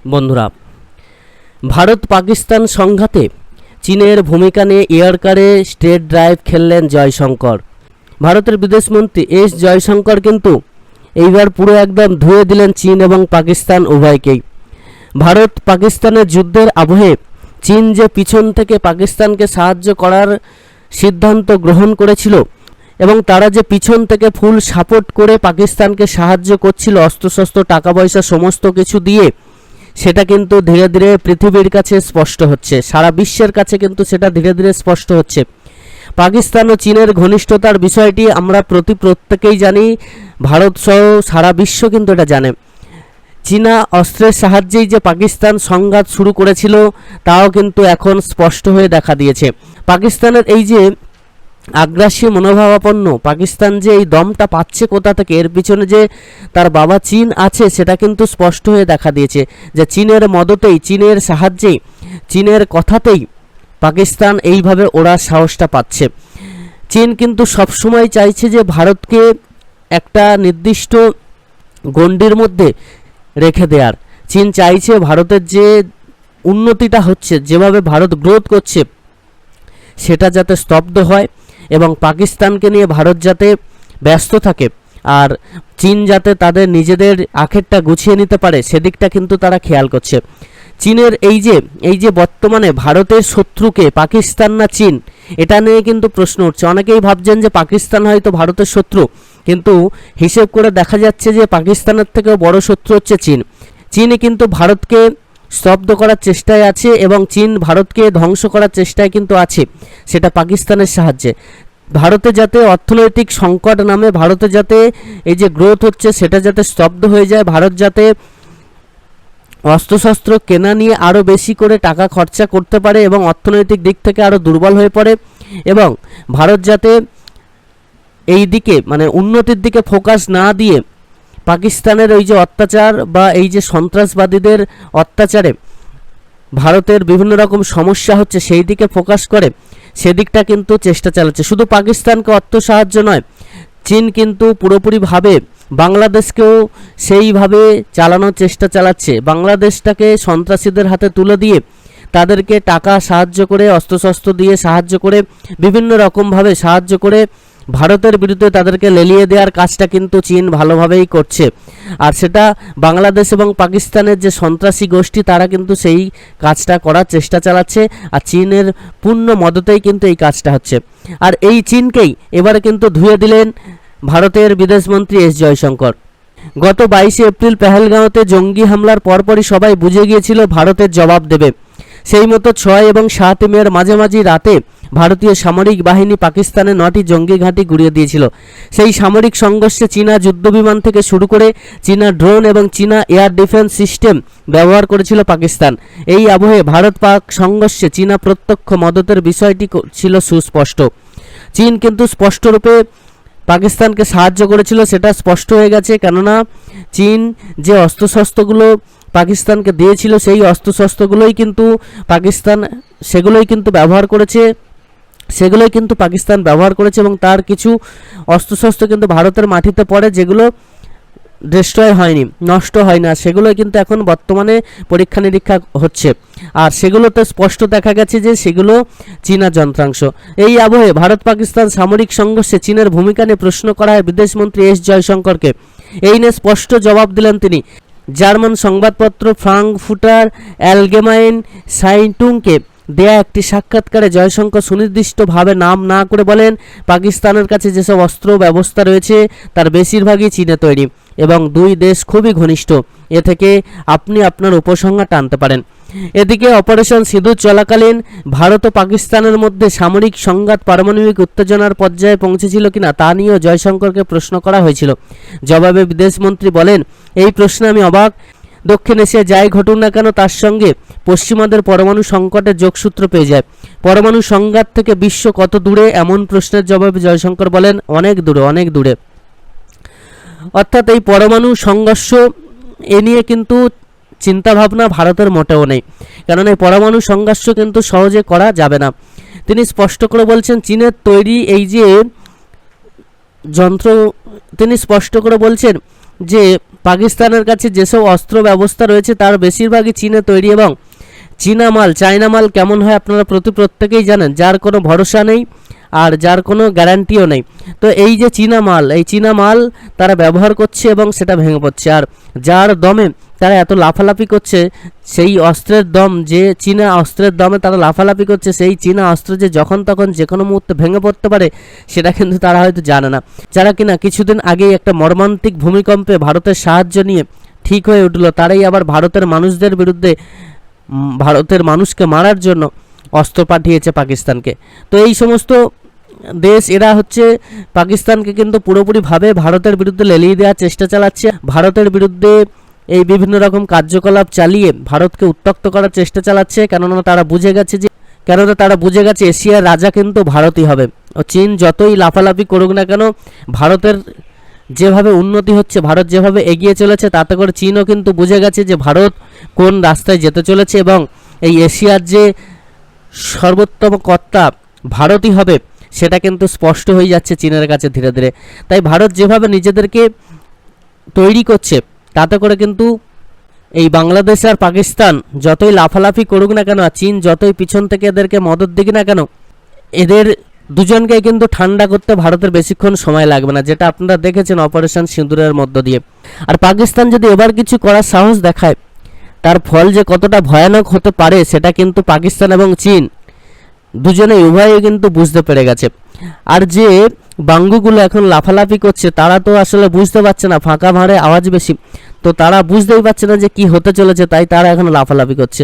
বন্ধুরা, ভারত পাকিস্তান সংঘাতে চীনের ভূমিকা নিয়ে ইয়র্কারে স্ট্রেট ড্রাইভ খেললেন জয়শঙ্কর। ভারতের বিদেশমন্ত্রী এস জয়শঙ্কর কিন্তু এইবার পুরো একদম ধুয়ে দিলেন চীন এবং পাকিস্তান উভয়কেই। ভারত পাকিস্তানের যুদ্ধের আবহে চীন যে পিছন থেকে পাকিস্তানকে সাহায্য করার সিদ্ধান্ত গ্রহণ করেছিল এবং তারা যে পিছন থেকে ফুল সাপোর্ট করে পাকিস্তানকে সাহায্য করছিল অস্ত্রশস্ত্র টাকা পয়সা সমস্ত কিছু দিয়ে, সেটা কিন্তু ধীরে ধীরে পৃথিবীর কাছে স্পষ্ট হচ্ছে, সারা বিশ্বের কাছে কিন্তু সেটা ধীরে ধীরে স্পষ্ট হচ্ছে। পাকিস্তান ও চীনের ঘনিষ্ঠতার বিষয়টি আমরা প্রত্যেকেই জানি, ভারত সহ সারা বিশ্ব কিন্তু এটা জানে। চীনা অস্ত্রের সাহায্যেই যে পাকিস্তান সংঘাত শুরু করেছিল তাও কিন্তু এখন স্পষ্ট হয়ে দেখা দিয়েছে। পাকিস্তানের এই যে আগ্রাসী মনোভাবাপন্ন পাকিস্তান যে এই দমটা পাচ্ছে কোথা থেকে, এর পিছনে যে তার বাবা চীন আছে সেটা কিন্তু স্পষ্ট হয়ে দেখা দিয়েছে যে চীনের মদতেই, চীনের সাহায্যেই, চীনের কথাতেই পাকিস্তান এইভাবে ওরা সাহসটা পাচ্ছে। চীন কিন্তু সবসময় চাইছে যে ভারতকে একটা নির্দিষ্ট গণ্ডির মধ্যে রেখে দেওয়ার। চীন চাইছে ভারতের যে উন্নতিটা হচ্ছে, যেভাবে ভারত গ্রোথ করছে সেটা যাতে স্তব্ধ হয় এবং পাকিস্তানকে নিয়ে ভারত যাতে ব্যস্ত থাকে আর চীন যাতে তাদের নিজেদের আখেরটা গুছিয়ে নিতে পারে, সেদিকটা কিন্তু তারা খেয়াল করছে। চীনের এই যে বর্তমানে ভারতের শত্রুকে পাকিস্তান না চীন, এটা নিয়ে কিন্তু প্রশ্ন উঠছে। অনেকেই ভাবছেন যে পাকিস্তান হয়তো ভারতের শত্রু, কিন্তু হিসেব করে দেখা যাচ্ছে যে পাকিস্তানের থেকেও বড় শত্রু হচ্ছে চীন। চীনই কিন্তু ভারতকে স্তব্ধ করার চেষ্টায় আছে এবং চীন ভারতকে ধ্বংস করার চেষ্টায় কিন্তু আছে, সেটা পাকিস্তানের সাহায্যে। ভারতে যাতে অর্থনৈতিক সংকট নামে, ভারতে যাতে এই যে গ্রোথ হচ্ছে সেটা যাতে স্তব্ধ হয়ে যায়, ভারত যাতে অস্ত্রশস্ত্র কেনা নিয়ে আরও বেশি করে টাকা খরচা করতে পারে এবং অর্থনৈতিক দিক থেকে আরও দুর্বল হয়ে পড়ে, এবং ভারত যাতে এই দিকে মানে উন্নতির দিকে ফোকাস না দিয়ে পাকিস্তানের ওই যে অত্যাচার বা এই যে সন্ত্রাসবাদীদের অত্যাচারে ভারতের বিভিন্ন রকম সমস্যা হচ্ছে সেই দিকে ফোকাস করে, সেদিকটা কিন্তু চেষ্টা চালাচ্ছে। শুধু পাকিস্তানকে অর্থ সাহায্য নয়, চীন কিন্তু পুরোপুরিভাবে বাংলাদেশকেও সেইভাবে চালানোর চেষ্টা চালাচ্ছে। বাংলাদেশটাকে সন্ত্রাসীদের হাতে তুলে দিয়ে তাদেরকে টাকা সাহায্য করে, অস্ত্রশস্ত্র দিয়ে সাহায্য করে, বিভিন্ন রকমভাবে সাহায্য করে ভারতের বিরুদ্ধে তাদেরকে লেলিয়ে দেওয়ার কাজটা কিন্তু চীন ভালোভাবেই করছে। আর সেটা বাংলাদেশ এবং পাকিস্তানের যে সন্ত্রাসী গোষ্ঠী তারা কিন্তু সেই কাজটা করার চেষ্টা চালাচ্ছে, আর চীনের পূর্ণ মদতেই কিন্তু এই কাজটা হচ্ছে। আর এই চীনকেই এবারে কিন্তু ধুয়ে দিলেন ভারতের বিদেশমন্ত্রী এস জয়শঙ্কর। গত 22 এপ্রিল পেহেলগাঁওতে জঙ্গি হামলার পরপরই সবাই বুঝে গিয়েছিল ভারতের জবাব দেবে। সেই মতো 6 এবং 7 মের মাঝামাঝি রাতে ভারতীয় সামরিক বাহিনী পাকিস্তানে 9টি জঙ্গি ঘাঁটি গুঁড়িয়ে দিয়েছিল। সেই সামরিক সংঘর্ষে চীনা যুদ্ধবিমান থেকে শুরু করে চীনা ড্রোন এবং চীনা এয়ার ডিফেন্স সিস্টেম ব্যবহার করেছিল পাকিস্তান। এই আবহে ভারত পাক সংঘর্ষে চীনা প্রত্যক্ষ মদতের বিষয়টি ছিল সুস্পষ্ট। চীন কিন্তু স্পষ্টরূপে পাকিস্তানকে সাহায্য করেছিল, সেটা স্পষ্ট হয়ে গেছে। কেননা চীন যে অস্ত্রশস্ত্রগুলো পাকিস্তানকে দিয়েছিল সেই অস্ত্রশস্ত্রগুলোই কিন্তু পাকিস্তান ব্যবহার করেছে এবং তার কিছু অস্ত্রশস্ত্র কিন্তু ভারতের মাটিতে পড়ে, যেগুলো ডিস্ট্রয় হয়নি, নষ্ট হয় না, সেগুলো কিন্তু এখন বর্তমানে পরীক্ষা নিরীক্ষা হচ্ছে। আর সেগুলোতে স্পষ্ট দেখা গেছে যে সেগুলো চীনা যন্ত্রাংশ। এই আবহে ভারত পাকিস্তান সামরিক সংঘর্ষে চীনের ভূমিকা নিয়ে প্রশ্ন করা হয় বিদেশমন্ত্রী এস জয়শঙ্করকে। এই নিয়ে স্পষ্ট জবাব দিলেন তিনি। জার্মান সংবাদপত্র ফ্রাঙ্কফুটার অ্যালগেমাইন সাইটুংকে দেয়া একটি সাক্ষাৎকারে জয়শঙ্কর সুনির্দিষ্টভাবে নাম না করে বলেন, পাকিস্তানের কাছে যেসব অস্ত্র ব্যবস্থা রয়েছে তার বেশিরভাগই চীনে তৈরি এবং দুই দেশ খুবই ঘনিষ্ঠ। এ থেকে আপনি আপনার উপসংহার টানতে পারেন। এদিকে অপারেশন সিঁদুর চলাকালীন ভারত ও পাকিস্তানের মধ্যে সামরিক সংঘাত পারমাণবিক উত্তেজনার পর্যায়ে পৌঁছেছিল কিনা তা নিয়েও জয়শঙ্করকে প্রশ্ন করা হয়েছিল। জবাবে বিদেশমন্ত্রী বলেন, এই প্রশ্নে আমি অবাক। দক্ষিণ এশিয়া যাই ঘটুক না কেন তার সঙ্গে পশ্চিমাদের পরমাণু সংকটের যোগসূত্র পেয়ে যায়। পরমাণু সংঘাত থেকে বিশ্ব কত দূরে, এমন প্রশ্নের জবাবে জয়শঙ্কর বলেন, অনেক দূরে, অনেক দূরে। অর্থাৎ এই পরমাণু সংঘর্ষ এ নিয়ে কিন্তু চিন্তাভাবনা ভারতের মোটেও নেই, কারণ এই পরমাণু সংঘর্ষ কিন্তু সহজে করা যাবে না। তিনি স্পষ্ট করে বলছেন, চীনের তৈরি এই যে যন্ত্র, তিনি স্পষ্ট করে বলছেন যে পাকিস্তানের কাছে যেসব অস্ত্র ব্যবস্থা রয়েছে তার বেশিরভাগই চীনে তৈরি, এবং চীনা মাল চায়না মাল কেমন হয় আপনারা প্রত্যেকেই জানেন, যার কোনো ভরসা নেই আর যার কোনো গ্যারান্টিও নেই। তো এই যে এই চীনা মাল তারা ব্যবহার করছে এবং সেটা ভেঙে পড়ছে, আর যার দমে তারা এত লাফালাফি করছে, সেই অস্ত্রের দম, যে চীনা অস্ত্রের দমে তারা লাফালাফি করছে, সেই চীনা অস্ত্র যে যখন তখন যে কোনো মুহূর্তে ভেঙে পড়তে পারে সেটা কিন্তু তারা হয়তো জানে না। যারা কিনা কিছুদিন আগেই একটা মর্মান্তিক ভূমিকম্পে ভারতের সাহায্য নিয়ে ঠিক হয়ে উঠলো, তারাই আবার ভারতের মানুষদের বিরুদ্ধে, ভারতের মানুষকে মারার জন্য অস্ত্র পাঠিয়েছে পাকিস্তানকে। তো এই সমস্ত দেশ এরা হচ্ছে পাকিস্তানকে কিন্তু পুরোপুরিভাবে ভারতের বিরুদ্ধে লেলিয়ে দেওয়ার চেষ্টা চালাচ্ছে, ভারতের বিরুদ্ধে এই বিভিন্ন রকম কার্যকলাপ চালিয়ে ভারতকে উত্তক্ত করার চেষ্টা চালাচ্ছে। কেননা তারা বুঝে গেছে এশিয়ার রাজা কিন্তু ভারতই হবে। ও চীন যতই লাফালাফি করুক না কেন, ভারতের যেভাবে উন্নতি হচ্ছে, ভারত যেভাবে এগিয়ে চলেছে, তাতে করে চীনও কিন্তু বুঝে গেছে যে ভারত কোন রাস্তায় যেতে চলেছে, এবং এই এশিয়ার যে সর্বোত্তম কর্তা ভারতই হবে সেটা কিন্তু স্পষ্ট হয়ে যাচ্ছে চীনের কাছে ধীরে ধীরে। তাই ভারত যেভাবে নিজেদেরকে তৈরি করছে, তাতে করে কিন্তু এই বাংলাদেশ আর পাকিস্তান যতই লাফালাফি করুক না কেন, আর চীন যতই পিছন থেকে এদেরকে মদত দিক না কেন, এদের দুজনকে কিন্তু ঠান্ডা করতে ভারতের বেশিক্ষণ সময় লাগবে না, যেটা আপনারা দেখেছেন অপারেশন সিঁদুরের মধ্য দিয়ে। আর পাকিস্তান যদি এবার কিছু করার সাহস দেখায়, তার ফল যে কতটা ভয়ানক হতে পারে সেটা কিন্তু পাকিস্তান এবং চীন দুজনেই উভয়ে কিন্তু বুঝতে পেরে গেছে। আর যে বাঙ্গুগুলো এখন লাফালাফি করছে, তারা তো আসলে বুঝতে পারছে না, ফাঁকা ভাঁড়ে আওয়াজ বেশি, তো তারা বুঝতেই পারছে না যে কি হতে চলেছে, তাই তারা এখন লাফালাফি করছে।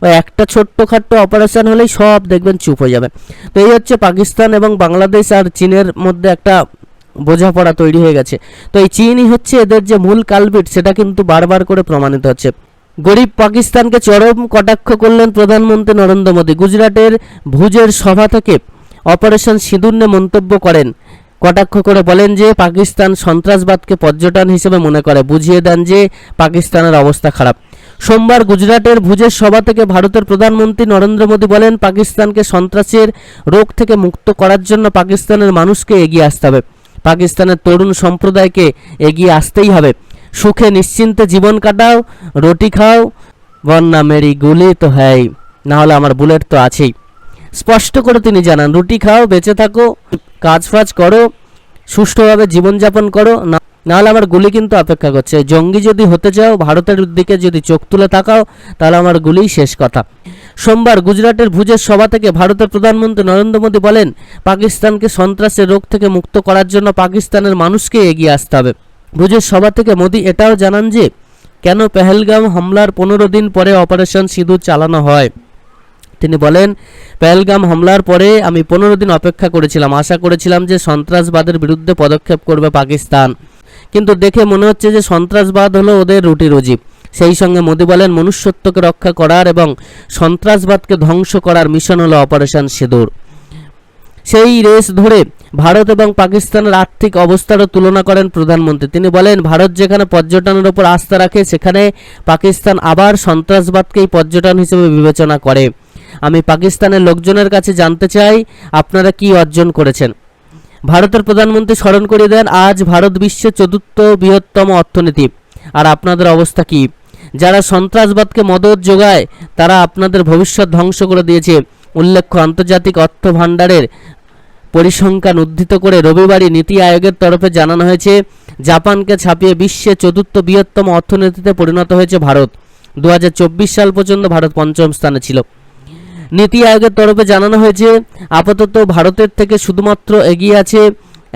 ওই একটা ছোট্টখাট্ট অপারেশন হলেই সব দেখবেন চুপ হয়ে যাবে। তো এই হচ্ছে পাকিস্তান এবং বাংলাদেশ আর চীনের মধ্যে একটা বোঝাপড়া তৈরি হয়ে গেছে। তো এই চীনই হচ্ছে এদের যে মূল কালপিট, সেটা কিন্তু বারবার করে প্রমাণিত হচ্ছে। গরিব পাকিস্তানকে চরম কটাক্ষ করলেন প্রধানমন্ত্রী নরেন্দ্র মোদী। গুজরাটের ভুজের সভা থেকে অপারেশন সিঁদুর নিয়ে মন্তব্য করেন, কটাক্ষ করে বলেন যে পাকিস্তান সন্ত্রাসবাদকে পর্যটন হিসেবে মনে করে, বুঝিয়ে দেন যে পাকিস্তানের অবস্থা খারাপ। সোমবার গুজরাটের ভুজের সভা থেকে ভারতের প্রধানমন্ত্রী নরেন্দ্র মোদী বলেন, পাকিস্তানকে সন্ত্রাসের রোগ থেকে মুক্ত করার জন্য পাকিস্তানের মানুষকে এগিয়ে আসতে হবে, পাকিস্তানের তরুণ সম্প্রদায়কে এগিয়ে আসতেই হবে। সুখে নিশ্চিন্তে জীবন কাটাও, রুটি খাও, বন্যা মেরি গুলি তো হ্যাই, না হলে আমার বুলেট তো আছেই। স্পষ্ট করে তিনি জানান, রুটি খাও, বেঁচে থাকো, কাজ ফাজ করো, সুষ্ঠুভাবে জীবনযাপন করো, না হলে আমার গুলি কিন্তু অপেক্ষা করছে। জঙ্গি যদি হতে চাও, ভারতের দিকে যদি চোখ তুলে তাকাও, তাহলে আমার গুলি শেষ কথা। সোমবার গুজরাটের ভুজের সভা থেকে ভারতের প্রধানমন্ত্রী নরেন্দ্র মোদী বলেন, পাকিস্তানকে সন্ত্রাসের রোগ থেকে মুক্ত করার জন্য পাকিস্তানের মানুষকে এগিয়ে আসতে হবে। ভুজের সভা থেকে মোদী এটাও জানান যে কেন পেহেলগাম হামলার 15 দিন পরে অপারেশন সিঁদুর চালানো হয়। তিনি বলেন, পেহেলগাম হামলার পরে আমি 15 দিন অপেক্ষা করেছিলাম, আশা করেছিলাম যে সন্ত্রাসবাদের বিরুদ্ধে পদক্ষেপ করবে পাকিস্তান, কিন্তু দেখে মনে হচ্ছে যে সন্ত্রাসবাদ হলো ওদের রুটি রুজি। সেই সঙ্গে মোদী বলেন, মনুষ্যত্বকে রক্ষা করার এবং সন্ত্রাসবাদকে ধ্বংস করার মিশন হলো অপারেশন সিঁদুর। সেই রেস ধরে ভারত এবং পাকিস্তানের আর্থিক অবস্থারও তুলনা করেন প্রধানমন্ত্রী। তিনি বলেন, ভারত যেখানে পর্যটনের উপর আস্থা রাখে, সেখানে পাকিস্তান আবার সন্ত্রাসবাদকেই পর্যটন হিসেবে বিবেচনা করে। আমি পাকিস্তানের লোকজনের কাছে জানতে চাই, আপনারা কি অর্জন করেছেন। ভারতের প্রধানমন্ত্রী স্মরণ করিয়ে দেন, আজ ভারত বিশ্বের 4র্থ বৃহত্তম অর্থনীতি, আর আপনাদের অবস্থা কি? যারা সন্ত্রাসবাদকে মদত যোগায় তারা আপনাদের ভবিষ্যৎ ধ্বংস করে দিয়েছে। উল্লেখ্য, আন্তর্জাতিক অর্থ ভাণ্ডারের পরিসংখ্যান উদ্ধৃত করে রবিবারই নীতি আয়োগের তরফে জানানো হয়েছে, জাপানকে ছাপিয়ে বিশ্বের 4র্থ বৃহত্তম অর্থনীতিতে পরিণত হয়েছে ভারত। 2024 সাল পর্যন্ত ভারত 5ম স্থানে ছিল। নীতি আয়োগের তরফে জানানো হয়েছে, আপাতত ভারতের থেকে শুধুমাত্র এগিয়ে আছে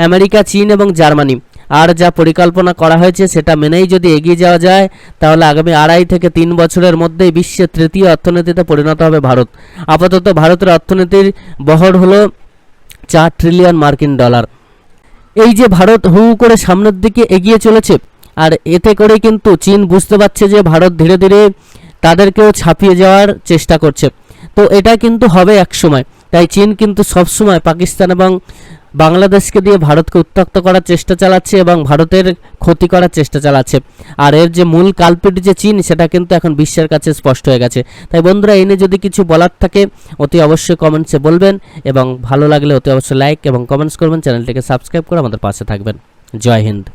আমেরিকা, চীন এবং জার্মানি। আর যা পরিকল্পনা করা হয়েছে সেটা মেনেই যদি এগিয়ে যাওয়া যায়, তাহলে আগামী 2.5 থেকে 3 বছরের মধ্যেই বিশ্বের 3য় অর্থনীতিতে পরিণত হবে ভারত। আপাতত ভারতের অর্থনীতির বহর হলো $4 ট্রিলিয়ন মার্কিন ডলার। এই যে ভারত হু করে সামনের দিকে এগিয়ে চলেছে, আর এতে করে কিন্তু চীন বুঝতে পারছে যে ভারত ধীরে ধীরে তাদেরকেও ছাপিয়ে যাওয়ার চেষ্টা করছে। তো এটা কিন্তু হবে এক সময়। তাই চীন কিন্তু সবসময় পাকিস্তান এবং বাংলাদেশকে দিয়ে ভারতকে উত্তক্ত করার চেষ্টা চালাচ্ছে এবং ভারতের ক্ষতি করার চেষ্টা চালাচ্ছে। আর এর যে মূল কালপিট যে চীন, সেটা কিন্তু এখন বিশ্বের কাছে স্পষ্ট হয়ে গেছে। তাই বন্ধুরা, এই নিয়ে যদি কিছু বলার থাকে অতি অবশ্যই কমেন্টসে বলবেন, এবং ভালো লাগলে অতি অবশ্যই লাইক এবং কমেন্টস করবেন, চ্যানেলটিকে সাবস্ক্রাইব করে আমাদের পাশে থাকবেন। জয় হিন্দ।